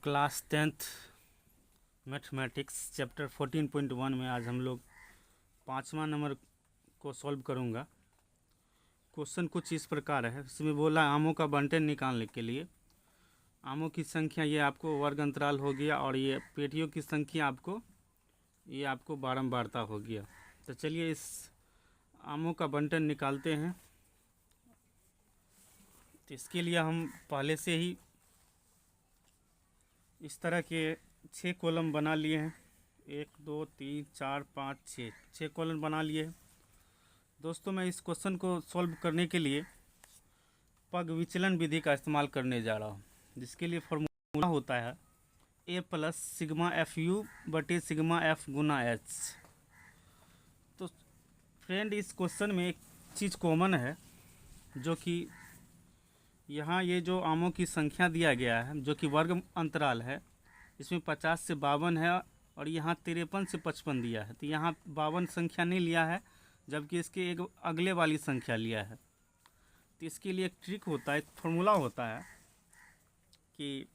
Class 10th mathematics chapter 14.1 में आज हम लोग 5वां नंबर को सॉल्व करूंगा। क्वेश्चन कुछ इस प्रकार है। इसमें बोला आमों का बंटन निकालने के लिए आमों की संख्या ये आपको वर्ग अंतराल हो गया और ये पेटियों की संख्या आपको बारंबारता हो गया। तो चलिए इस आमों का बंटन निकालते हैं। तो इसके लिए हम पहले से ही इस तरह के 6 कॉलम बना लिए हैं। 1 2 3 4 5 6 कॉलम बना लिए हैं। दोस्तों मैं इस क्वेश्चन को सॉल्व करने के लिए पग विचलन विधि का इस्तेमाल करने जा रहा हूँ, जिसके लिए फॉर्मूला होता है a plus sigma F you बटे सिग्मा एफ गुना एच। तो फ्रेंड इस क्वेश्चन में एक चीज़ कॉमन है, जो कि यहाँ ये जो आमों की संख्या दिया गया है जो कि वर्ग अंतराल है, इसमें 50 से 52 है और यहाँ 53 से 55 दिया है। तो यहाँ 52 संख्या नहीं लिया है, जबकि इसके एक अगले वाली संख्या लिया है। तो इसके लिए एक ट्रिक होता है, एक फॉर्मूला होता है कि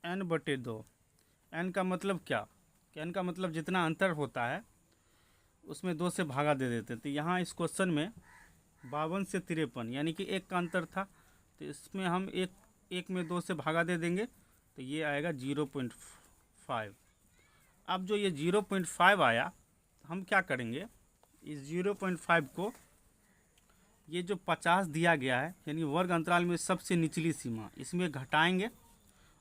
n बटे 2। n का मतलब क्या कि n का मतलब जितना अंतर होता है उसमें 2 से भागा दे देते। तो यहाँ इस क्वेश्चन में 52 से 53 यानी कि 1 का अंतर था, तो इसमें हम एक में 2 से भागा दे देंगे तो ये आएगा 0.5। अब जो ये 0.5 आया, हम क्या करेंगे, इस 0.5 को ये जो 50 दिया गया है यानी वर्ग अंतराल में सबसे निचली सीमा, इसमें घटाएंगे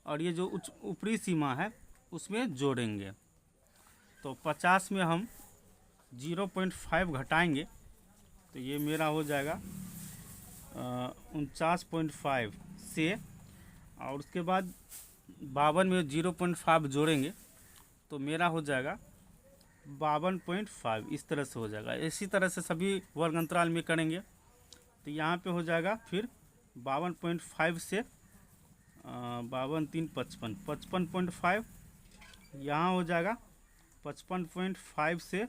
और ये जो ऊपरी सीमा है उसमें जोड़ेंगे। तो 50 में हम 0.5 घटाएंगे तो ये मेरा हो जाएगा 49.5 से, और उसके बाद 52 में 0.5 जोड़ेंगे तो मेरा हो जाएगा 52.5। इस तरह से हो जाएगा। इसी तरह से सभी वर्ग अंतराल में करेंगे तो यहाँ पे हो जाएगा फिर 52.5 से 52 3 55 55.5, यहाँ हो जाएगा 55.5 से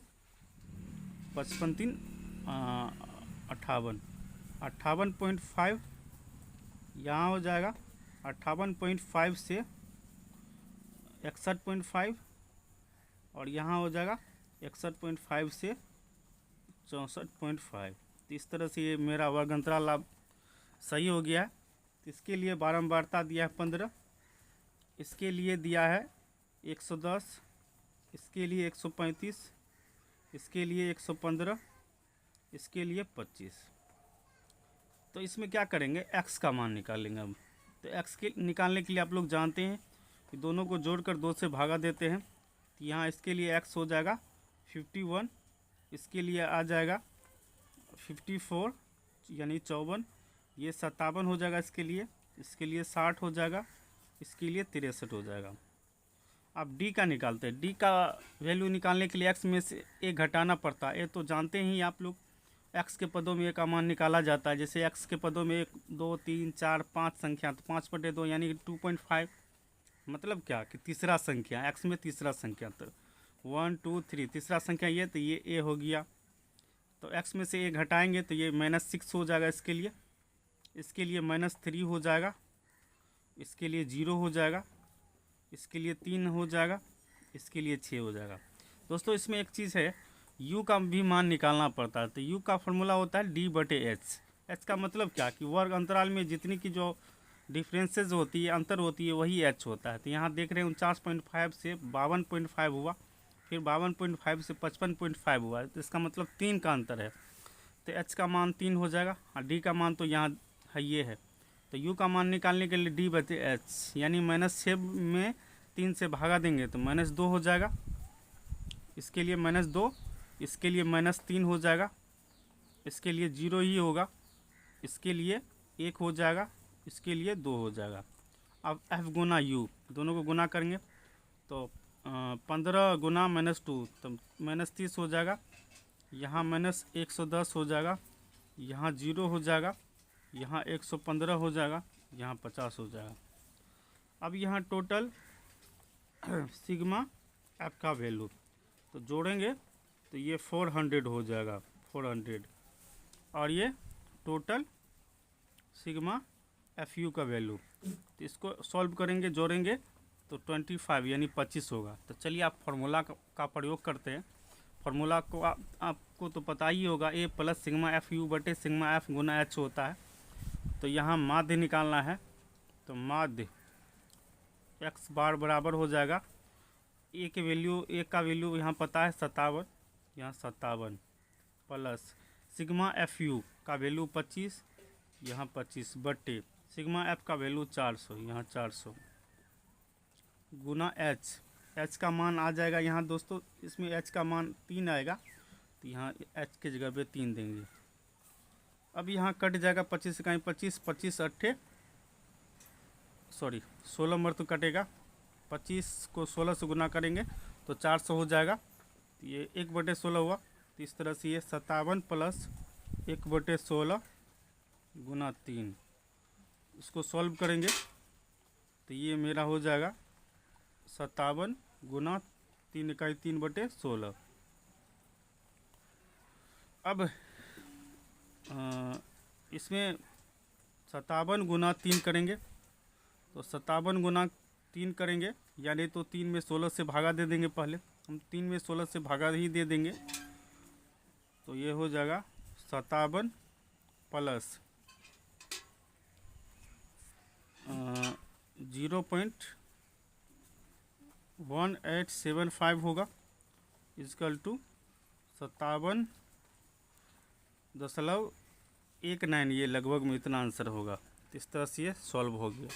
55 3 58 58.5, यहाँ हो जाएगा 58.5 से 61.5 और यहाँ हो जाएगा 61.5 से 64.5। तो इस तरह से ये मेरा वर्ग अंतराल अब सही हो गया है। तो इसके लिए बारंबारता दिया है 15, इसके लिए दिया है 110, इसके लिए 135, इसके लिए 115, इसके लिए 25। तो इसमें क्या करेंगे, x का मान निकालेंगे अब। तो x के निकालने के लिए आप लोग जानते हैं कि दोनों को जोड़कर 2 से भागा देते हैं। तो यहाँ इसके लिए x हो जाएगा 51, इसके लिए आ जाएगा 54 यानी 54, ये 57 हो जाएगा इसके लिए 60 हो जाएगा, इसके लिए 63 हो जाएगा। अब d का निकालते हैं। d का वैल्यू निकालने के लिए x में से a घटाना पड़ता है। ये तो जानते ही आप लोग, x के पदों में a का मान निकाला जाता है। जैसे x के पदों में 1 2 3 4 5 संख्या, तो 5 बटे 2 यानी 2.5। मतलब क्या कि तीसरा संख्या, x में तीसरा संख्या, तो 1 2 3 तीसरा संख्या ये, तो ये a हो गया। तो x में से a घटाएंगे तो ये -6 हो जाएगा इसके लिए -3 हो जाएगा, इसके लिए 0 हो जाएगा, इसके लिए 3 हो जाएगा, इसके लिए 6 हो जाएगा। दोस्तों इसमें एक चीज़ है, u का भी मान निकालना पड़ता है। तो u का फॉर्मूला होता है d बटे एच। एच का मतलब क्या कि वर्ग अंतराल में जितनी की जो डिफरेंसेस होती है, अंतर होती है, वही h होता है। तो यहाँ देख रहे हैं 49.5 से 52.5 हुआ, फिर 52.5 से 55.5 हुआ, तो इसका मतलब 3 का अंतर है। तो h का मान 3 हो जाएगा और d का मान तो यहाँ है, ये है। तो u का मान निकालने के लिए d बटे एच यानी -6 में 3 से भागा देंगे तो -2 हो जाएगा, इसके लिए -2, इसके लिए -3 हो जाएगा, इसके लिए 0 ही होगा, इसके लिए 1 हो जाएगा, इसके लिए 2 हो जाएगा। अब f गुना u, दोनों को गुना करेंगे तो 15 गुना -2 तो -30 हो जाएगा, यहाँ -110 हो जाएगा, यहाँ 0 हो जाएगा, यहाँ 115 हो जाएगा, यहाँ 50 हो जाएगा। अब यहाँ टोटल सिग्मा एफ का वैल्यू तो जोड़ेंगे तो ये 400 हो जाएगा, 400, और ये टोटल सिग्मा एफ यू का वैल्यू। तो इसको सॉल्व करेंगे, जोड़ेंगे तो 25 यानी 25 होगा। तो चलिए आप फार्मूला का प्रयोग करते हैं। फार्मूला को आपको तो पता ही होगा, ए प्लस सिग्मा एफ यू बटे सिग्मा एफ गुना एच होता है। तो यहाँ माध्य निकालना है, तो माध्य एक्स बार बराबर हो जाएगा ए के वैल्यू, ए का वैल्यू यहाँ पता है 57, यहाँ 57 प्लस सिग्मा एफ यू का वैल्यू 25, यहाँ 25 बटे सिग्मा एफ का वैल्यू 400, यहाँ 400 गुना एच। एच का मान आ जाएगा यहाँ दोस्तों, इसमें एच का मान 3 आएगा, तो यहाँ एच के जगह पे 3 देंगे। अब यहाँ कट जाएगा 25 का 25, 25 अट्ठे 16 मर तो कटेगा, 25 को 16 से गुना करेंगे तो 400 हो जाएगा। तो ये 1/16 हुआ। तो इस तरह से ये 57 प्लस 1/16 गुना 3, इसको सॉल्व करेंगे तो ये मेरा हो जाएगा 57 गुना 3 इकाई 3/16। अब इसमें 57 गुना 3 करेंगे, तो 57 गुना 3 करेंगे, यानी तो 3 में 16 से भागा दे देंगे। पहले हम 3 में 16 से भागा ही दे देंगे, तो ये हो जाएगा 57 प्लस 0.1875 होगा, इजकल टू 57.19, ये लगभग में इतना आंसर होगा। इस तरह से ये सॉल्व हो गया।